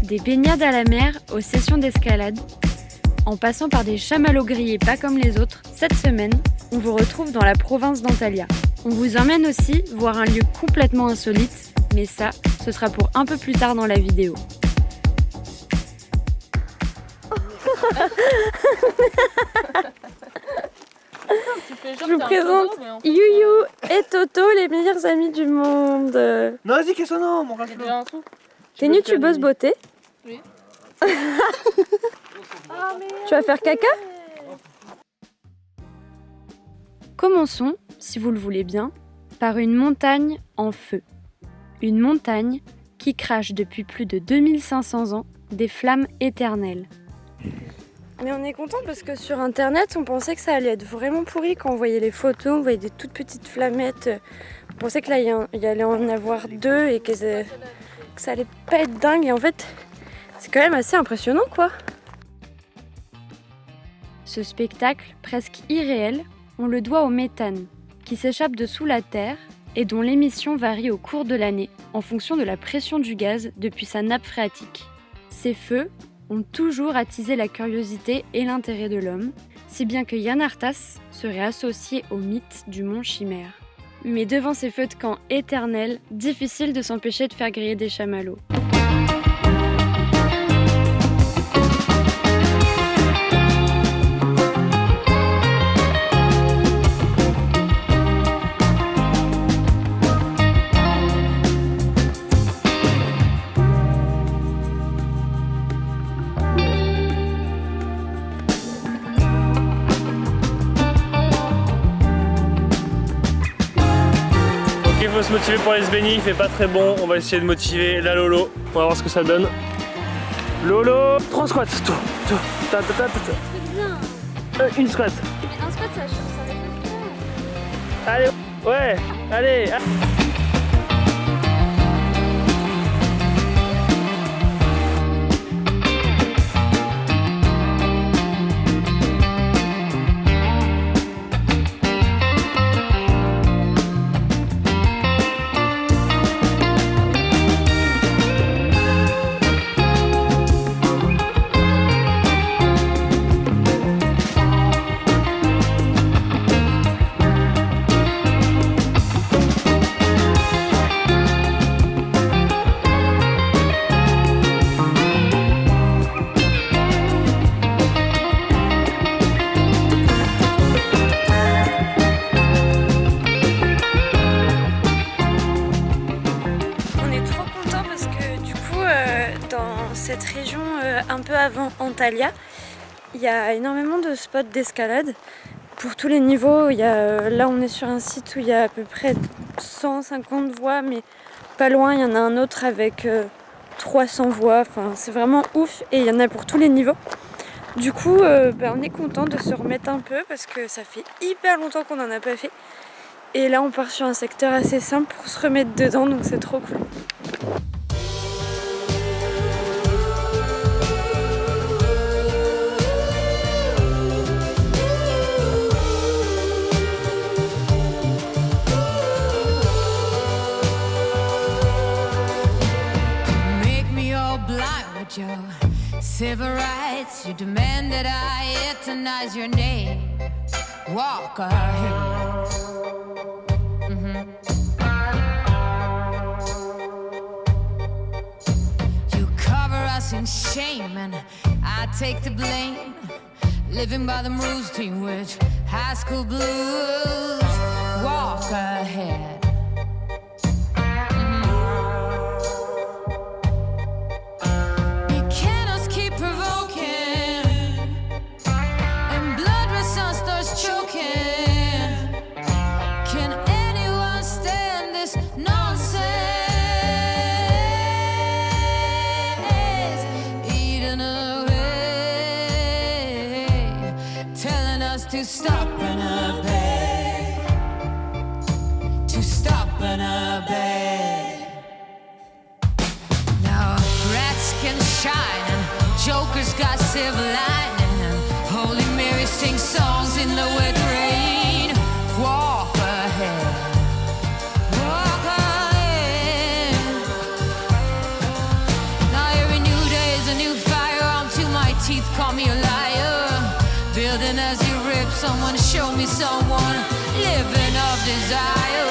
Des baignades à la mer aux sessions d'escalade, en passant par des chamallows grillés pas comme les autres, cette semaine, on vous retrouve dans la province d'Antalya. On vous emmène aussi voir un lieu complètement insolite, mais ça, ce sera pour un peu plus tard dans la vidéo. Je vous présente Youyou et Toto, les meilleurs amis du monde. Non, vas-y, qu'est-ce que non, mon rafle. T'es une youtubeuse beauté? Oui. Tu vas faire caca? Commençons, si vous le voulez bien, par une montagne en feu. Une montagne qui crache depuis plus de 2500 ans des flammes éternelles. Mais on est content parce que sur internet, on pensait que ça allait être vraiment pourri quand on voyait les photos, on voyait des toutes petites flammettes. On pensait que là, il y allait en avoir deux et que ça allait pas être dingue. Et en fait, c'est quand même assez impressionnant, quoi. Ce spectacle, presque irréel, on le doit au méthane, qui s'échappe de sous la terre et dont l'émission varie au cours de l'année en fonction de la pression du gaz depuis sa nappe phréatique. Ces feux ont toujours attisé la curiosité et l'intérêt de l'homme, si bien que Yann Arthas serait associé au mythe du mont Chimère. Mais devant ces feux de camp éternels, difficile de s'empêcher de faire griller des chamallows. Il faut se motiver pour aller se baigner, il fait pas très bon. On va essayer de motiver la Lolo. On va voir ce que ça donne. Lolo, 3 squats. Ta. C'est bien. Une squat. Mais un squat, ça va être Allez, ouais, allez. Dans cette région un peu avant Antalya, il y a énormément de spots d'escalade pour tous les niveaux. Là on est sur un site où il y a à peu près 150 voies, mais pas loin il y en a un autre avec 300 voies. Enfin, c'est vraiment ouf et il y en a pour tous les niveaux. Du coup on est content de se remettre un peu parce que ça fait hyper longtemps qu'on n'en a pas fait. Et là on part sur un secteur assez simple pour se remettre dedans, donc c'est trop cool. Your civil rights, you demand that I eternize your name. Walk ahead. You cover us in shame and I take the blame. Living by the rules, Teen Witch, high school blues. Walk ahead. To stop and obey, to stop and obey. Now rats can shine and jokers got silver lining and Holy Mary sings songs in the wet rain. Walk ahead, walk ahead. Now every new day teeth call me a liar. Building as you rip, someone show me someone living of desire.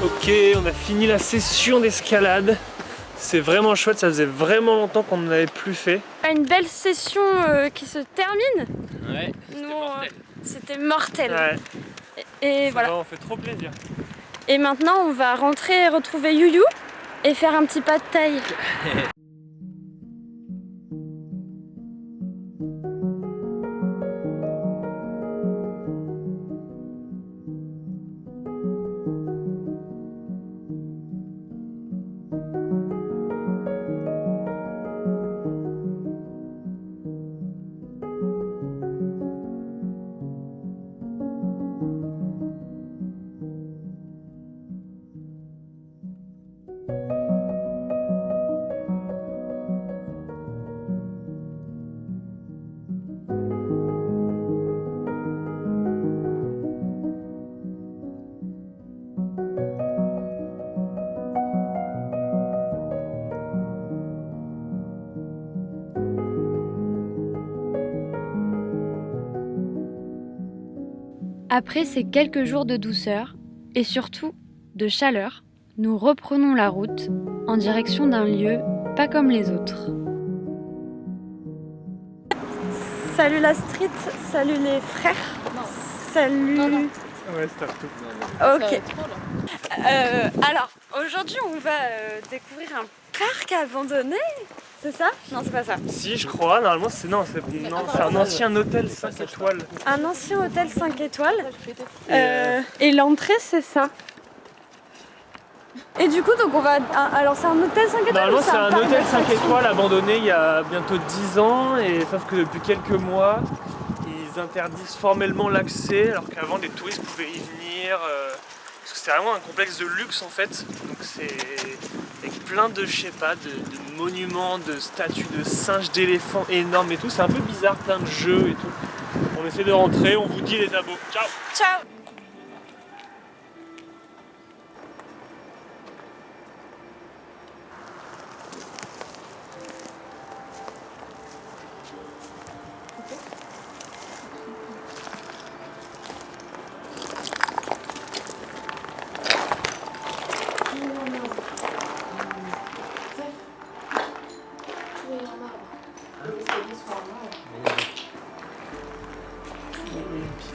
Ok, on a fini la session d'escalade. C'est vraiment chouette, ça faisait vraiment longtemps qu'on n'en avait plus fait. Une belle session qui se termine. Ouais, c'était mortel. Ouais. Et voilà. Ça fait trop plaisir. Et maintenant, on va rentrer retrouver Youyou et faire un petit pas de taille. Après ces quelques jours de douceur et surtout de chaleur, nous reprenons la route en direction d'un lieu pas comme les autres. Salut la street, salut les frères, salut... Non. Ouais, stop tout. Ok. Alors, aujourd'hui on va découvrir un parc abandonné, c'est ça? Non, c'est pas ça. Si, je crois, normalement c'est un ancien hôtel 5 étoiles. Un ancien hôtel 5 étoiles. Et l'entrée c'est ça. Et du coup, donc on va. Alors c'est un hôtel 5 étoiles. Normalement ou c'est un parc hôtel 5 d'attractions étoiles abandonné il y a bientôt 10 ans, et sauf que depuis quelques mois ils interdisent formellement l'accès, alors qu'avant les touristes pouvaient y venir. Parce que c'est vraiment un complexe de luxe en fait. Donc c'est avec plein de, je sais pas, de monuments, de statues de singes, d'éléphants énormes et tout. C'est un peu bizarre, plein de jeux et tout. On essaie de rentrer, on vous dit les abos. Ciao. Ciao.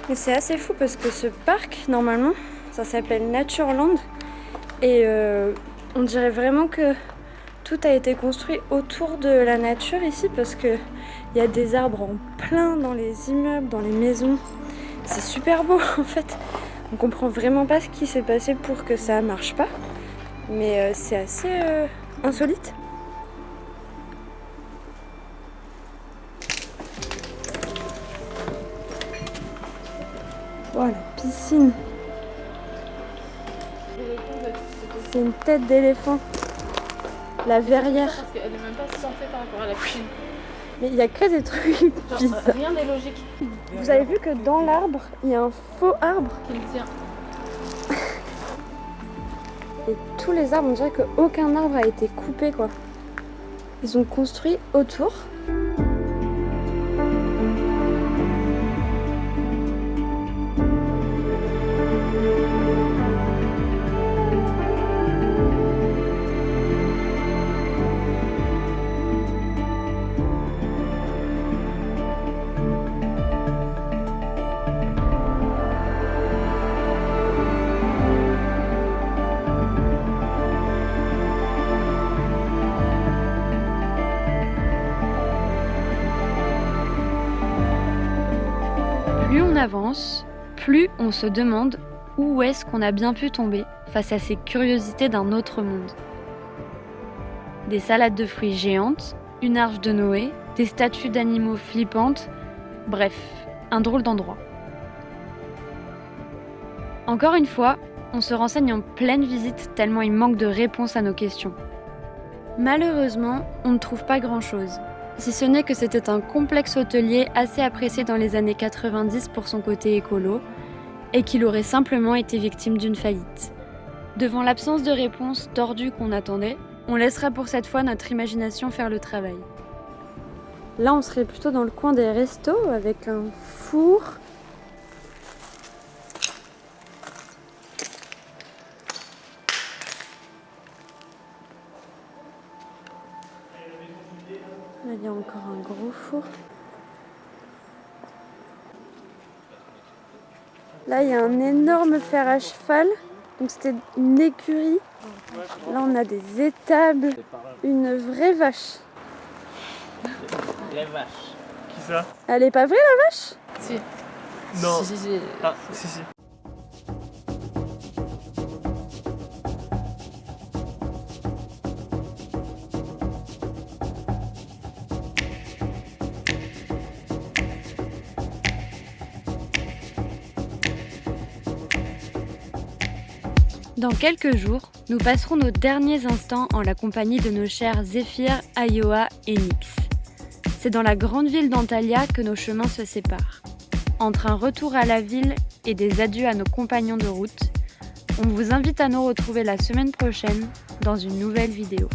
Mais c'est assez fou parce que ce parc, normalement, ça s'appelle Natureland et on dirait vraiment que tout a été construit autour de la nature ici parce qu'il y a des arbres en plein dans les immeubles, dans les maisons. C'est super beau en fait. On comprend vraiment pas ce qui s'est passé pour que ça marche pas, mais c'est assez insolite. Oh, la piscine. C'est une tête d'éléphant. La verrière. Parce qu'elle est même pas centrée par rapport à la piscine. Mais il n'y a que des trucs bizarres. Rien n'est logique. Vous avez vu que dans l'arbre, il y a un faux arbre. Qui le tient. Et tous les arbres, on dirait qu'aucun arbre a été coupé quoi. Ils ont construit autour. Plus on avance, plus on se demande où est-ce qu'on a bien pu tomber face à ces curiosités d'un autre monde. Des salades de fruits géantes, une arche de Noé, des statues d'animaux flippantes, bref, un drôle d'endroit. Encore une fois, on se renseigne en pleine visite tellement il manque de réponses à nos questions. Malheureusement, on ne trouve pas grand-chose, si ce n'est que c'était un complexe hôtelier assez apprécié dans les années 90 pour son côté écolo, et qu'il aurait simplement été victime d'une faillite. Devant l'absence de réponse tordue qu'on attendait, on laissera pour cette fois notre imagination faire le travail. Là, on serait plutôt dans le coin des restos avec un four. Là, il y a encore un gros four. Là, il y a un énorme fer à cheval. Donc, c'était une écurie. Là, on a des étables. Une vraie vache. Les vaches. Qui ça? Elle est pas vraie, la vache? Si. Non. Si. Ah, si. Dans quelques jours, nous passerons nos derniers instants en la compagnie de nos chers Zéphyr, Iowa et Nyx. C'est dans la grande ville d'Antalya que nos chemins se séparent. Entre un retour à la ville et des adieux à nos compagnons de route, on vous invite à nous retrouver la semaine prochaine dans une nouvelle vidéo.